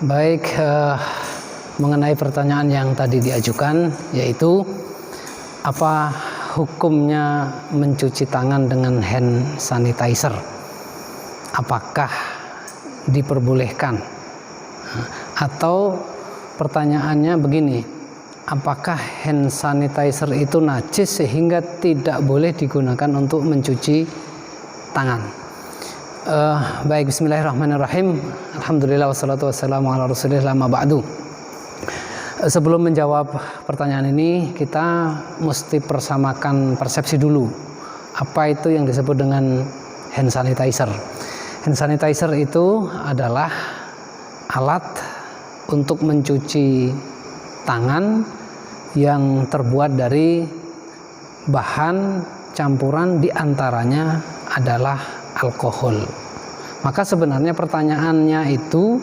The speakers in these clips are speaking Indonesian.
Baik, mengenai pertanyaan yang tadi diajukan, yaitu apa hukumnya mencuci tangan dengan hand sanitizer? Apakah diperbolehkan? Atau pertanyaannya begini, apakah hand sanitizer itu najis sehingga tidak boleh digunakan untuk mencuci tangan? Baik, bismillahirrahmanirrahim. Alhamdulillah wassalatu wassalamu ala rasulillah ma ba'du. Sebelum menjawab pertanyaan ini, kita mesti persamakan persepsi dulu. Apa itu yang disebut dengan hand sanitizer? Hand sanitizer itu adalah alat untuk mencuci tangan yang terbuat dari bahan campuran, diantaranya adalah alkohol. Maka sebenarnya pertanyaannya itu,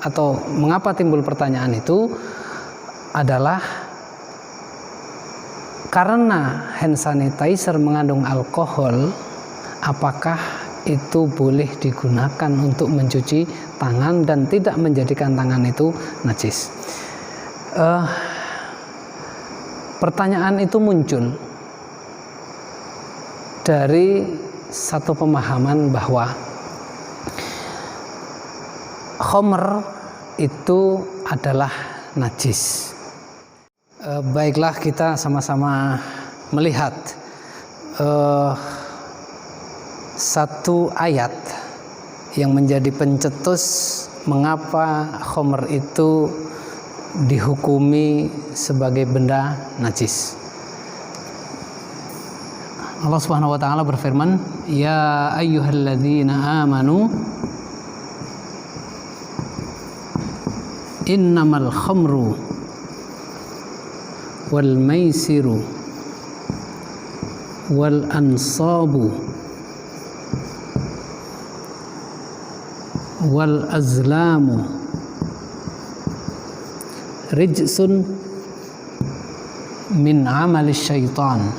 atau mengapa timbul pertanyaan itu, adalah karena hand sanitizer mengandung alkohol, apakah itu boleh digunakan untuk mencuci tangan dan tidak menjadikan tangan itu najis? Pertanyaan itu muncul dari satu pemahaman bahwa khamr itu adalah najis. Baiklah, kita sama-sama melihat satu ayat yang menjadi pencetus mengapa khamr itu dihukumi sebagai benda najis. Allah Subhanahu wa taala berfirman, "Ya ayyuhalladzina amanu innamal khamru wal maisiru wal ansabu wal azlamu rijsun min amali syaitan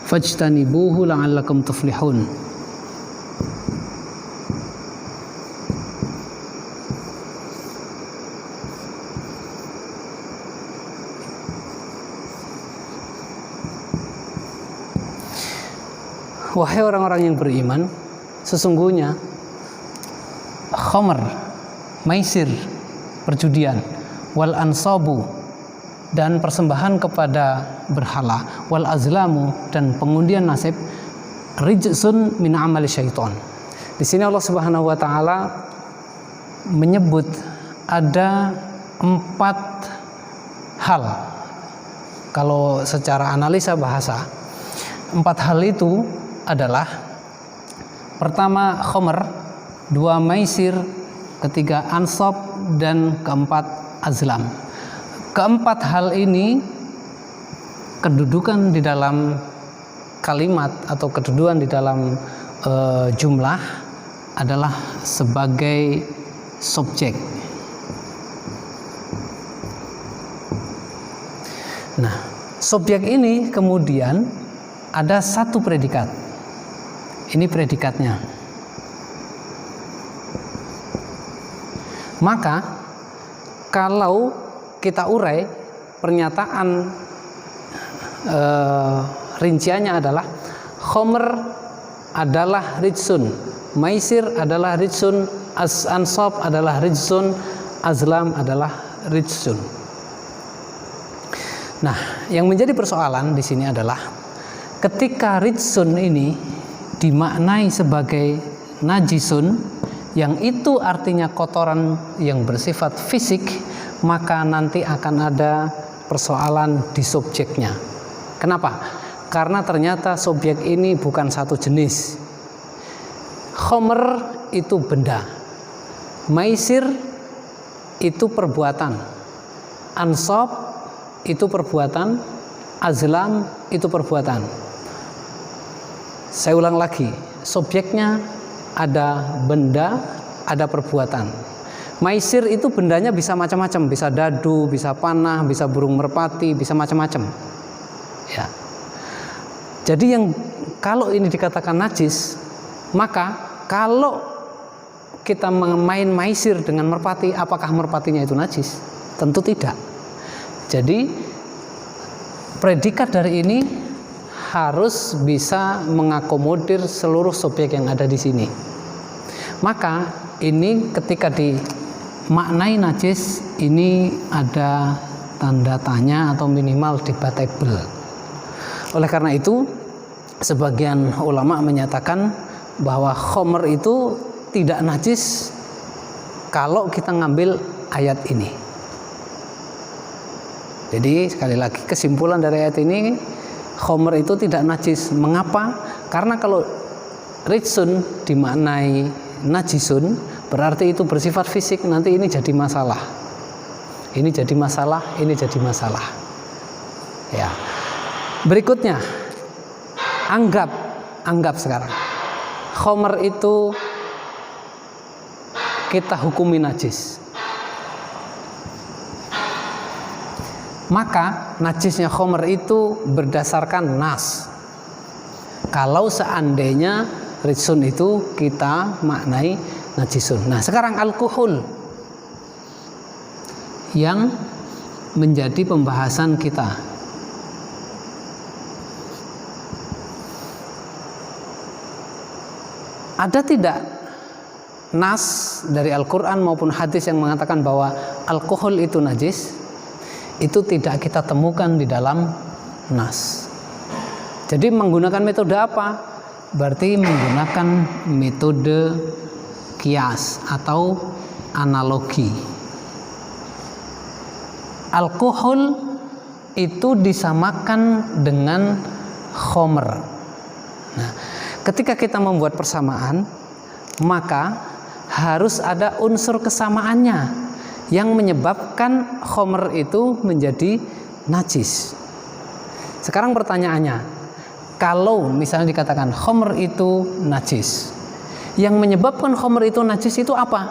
fajtanibuhu la'allakum tuflihun." Wahai orang-orang yang beriman, sesungguhnya khamr, maisir, perjudian, wal ansabu, dan persembahan kepada berhala, wal azlamu, dan pengundian nasib, rijsun min amali syaitan. Di sini Allah Subhanahu wa taala menyebut ada 4 hal. Kalau secara analisa bahasa, 4 hal itu adalah: pertama khamr, 2 maisir, ketiga ansab, dan keempat azlam. Keempat hal ini kedudukan di dalam kalimat atau kedudukan di dalam jumlah adalah sebagai subjek. Nah, subjek ini kemudian ada satu predikat. Ini predikatnya. Maka kalau kita urai pernyataan rinciannya adalah khamr adalah rijsun, maisir adalah rijsun, ansab adalah rijsun, azlam adalah rijsun. Nah, yang menjadi persoalan di sini adalah ketika rijsun ini dimaknai sebagai najisun, yang itu artinya kotoran yang bersifat fisik, maka nanti akan ada persoalan di subjeknya. Kenapa? Karena ternyata subjek ini bukan satu jenis. Khamr itu benda, maisir itu perbuatan, ansab itu perbuatan, azlam itu perbuatan. Saya ulang lagi, subjeknya ada benda, ada perbuatan. Maisir itu bendanya bisa macam-macam, bisa dadu, bisa panah, bisa burung merpati, bisa macam-macam. Ya. Jadi yang kalau ini dikatakan najis, Maka kalau kita main maisir dengan merpati, apakah merpatinya itu najis? Tentu tidak. Jadi predikat dari ini harus bisa mengakomodir seluruh subjek yang ada di sini. Maka ini ketika dimaknai najis, ini ada tanda tanya atau minimal debatable. Oleh karena itu, sebagian ulama menyatakan bahwa khamr itu tidak najis kalau kita ngambil ayat ini. Jadi sekali lagi kesimpulan dari ayat ini, khamr itu tidak najis. Mengapa? Karena kalau rijsun dimaknai najisun, berarti itu bersifat fisik. Nanti ini jadi masalah. Ini jadi masalah, ini jadi masalah. Ya. Berikutnya, anggap sekarang khamr itu kita hukumi najis. Maka najisnya khamr itu berdasarkan nas. Kalau seandainya rijsun itu kita maknai najisun. Nah, sekarang alkohol yang menjadi pembahasan kita. Ada tidak nas dari Al-Quran maupun hadis yang mengatakan bahwa alkohol itu najis? Itu tidak kita temukan di dalam nas. Jadi menggunakan metode apa? Berarti menggunakan metode kias atau analogi. Alkohol itu disamakan dengan khamr. Nah, ketika kita membuat persamaan, maka harus ada unsur kesamaannya yang menyebabkan khamr itu menjadi najis. Sekarang pertanyaannya, kalau misalnya dikatakan khamr itu najis, yang menyebabkan khamr itu najis itu apa?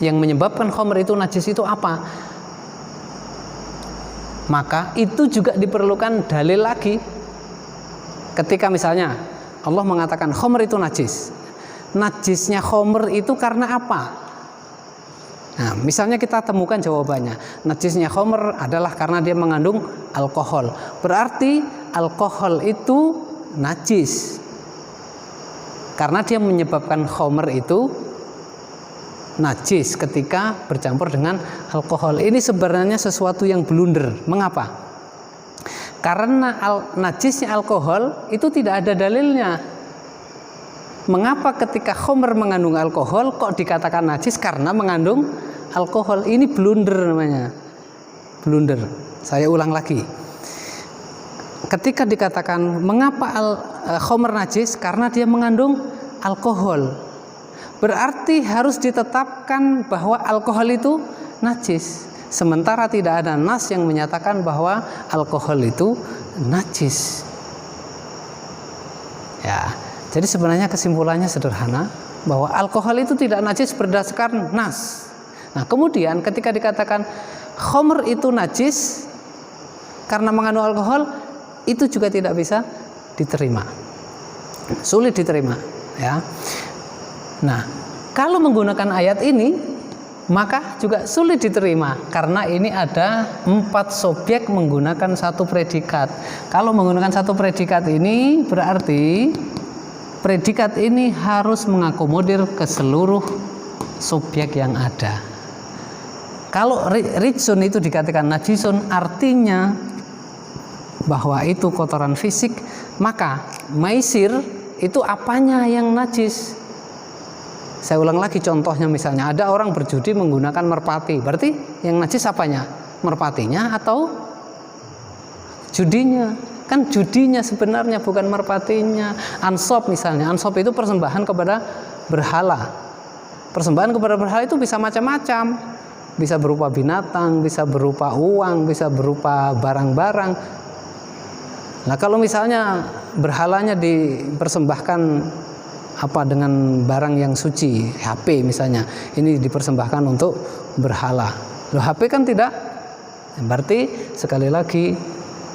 Yang menyebabkan khamr itu najis itu apa? Maka itu juga diperlukan dalil lagi. Ketika misalnya Allah mengatakan khamr itu najis, najisnya khamr itu karena apa? Nah, misalnya kita temukan jawabannya, najisnya khamr adalah karena dia mengandung alkohol. Berarti alkohol itu najis karena dia menyebabkan khamr itu najis ketika bercampur dengan alkohol. Ini sebenarnya sesuatu yang blunder. Mengapa? Karena najisnya alkohol itu tidak ada dalilnya. Mengapa ketika khamr mengandung alkohol kok dikatakan najis karena mengandung alkohol? Ini blunder namanya. Blunder. Saya ulang lagi. Ketika dikatakan mengapa khamr najis karena dia mengandung alkohol, berarti harus ditetapkan bahwa alkohol itu najis. Sementara tidak ada nas yang menyatakan bahwa alkohol itu najis. Ya. Jadi sebenarnya kesimpulannya sederhana, bahwa alkohol itu tidak najis berdasarkan nas. Nah, kemudian ketika dikatakan khamr itu najis karena mengandung alkohol, itu juga tidak bisa diterima. Sulit diterima, ya. Nah, kalau menggunakan ayat ini, maka juga sulit diterima karena ini ada 4 subjek menggunakan satu predikat. Kalau menggunakan satu predikat ini berarti predikat ini harus mengakomodir ke seluruh subjek yang ada. Kalau rijsun itu dikatakan najisun, artinya bahwa itu kotoran fisik, maka maisir itu apanya yang najis? Saya ulang lagi contohnya, misalnya ada orang berjudi menggunakan merpati, berarti yang najis apanya? Merpatinya atau judinya? Kan judinya sebenarnya, bukan merpatinya. Ansop misalnya, ansop itu persembahan kepada berhala. Persembahan kepada berhala itu bisa macam-macam, bisa berupa binatang, bisa berupa uang, bisa berupa barang-barang. Nah, kalau misalnya berhalanya dipersembahkan dengan barang yang suci, HP misalnya, ini dipersembahkan untuk berhala. Loh, HP kan tidak. Berarti sekali lagi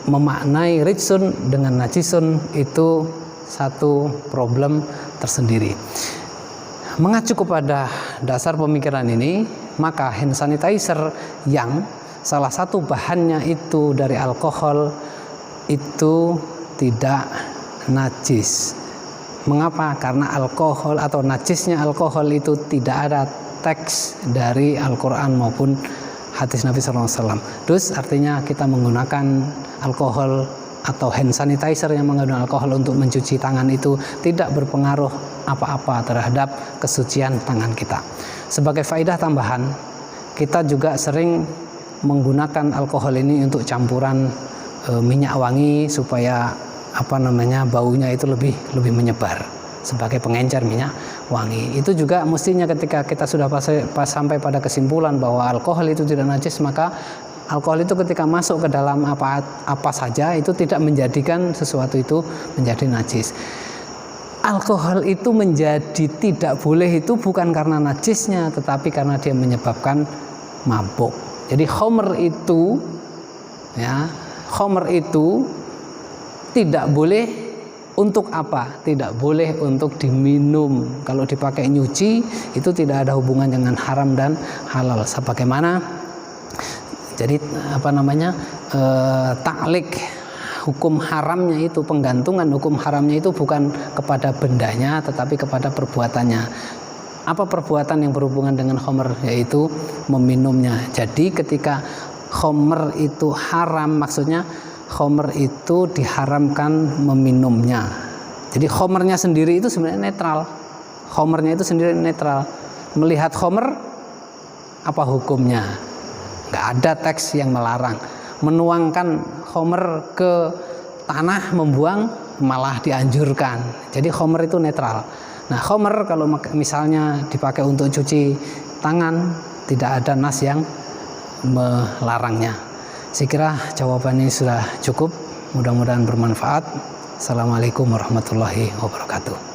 memaknai rijsun dengan najisun itu satu problem tersendiri. Mengacu kepada dasar pemikiran ini, maka hand sanitizer yang salah satu bahannya itu dari alkohol itu tidak najis. Mengapa? Karena alkohol atau najisnya alkohol itu tidak ada teks dari Al-Quran maupun hadis Nabi SAW. Dus artinya kita menggunakan alkohol atau hand sanitizer yang mengandung alkohol untuk mencuci tangan itu tidak berpengaruh apa-apa terhadap kesucian tangan kita. Sebagai faedah tambahan, kita juga sering menggunakan alkohol ini untuk campuran minyak wangi supaya baunya itu lebih menyebar sebagai pengencer minyak wangi. Itu juga mestinya ketika kita sudah sampai pada kesimpulan bahwa alkohol itu tidak najis, maka alkohol itu ketika masuk ke dalam apa saja itu tidak menjadikan sesuatu itu menjadi najis. Alkohol itu menjadi tidak boleh itu bukan karena najisnya, tetapi karena dia menyebabkan mabuk. Jadi khamr itu tidak boleh untuk apa? Tidak boleh untuk diminum. Kalau dipakai nyuci itu tidak ada hubungan dengan haram dan halal. Sebagaimana jadi taklik hukum haramnya itu, penggantungan hukum haramnya itu bukan kepada bendanya tetapi kepada perbuatannya. Apa perbuatan yang berhubungan dengan khamr? Yaitu meminumnya. Jadi ketika khamr itu haram, maksudnya khamr itu diharamkan meminumnya. Jadi khamrnya sendiri itu sebenarnya netral. Khamrnya itu sendiri netral. Melihat khamr, apa hukumnya? Nggak ada teks yang melarang. Menuangkan khamr ke tanah, membuang malah dianjurkan. Jadi khamr itu netral. Nah, khamr kalau misalnya dipakai untuk cuci tangan, tidak ada nas yang melarangnya. Saya kira jawabannya sudah cukup. Mudah-mudahan bermanfaat. Assalamualaikum warahmatullahi wabarakatuh.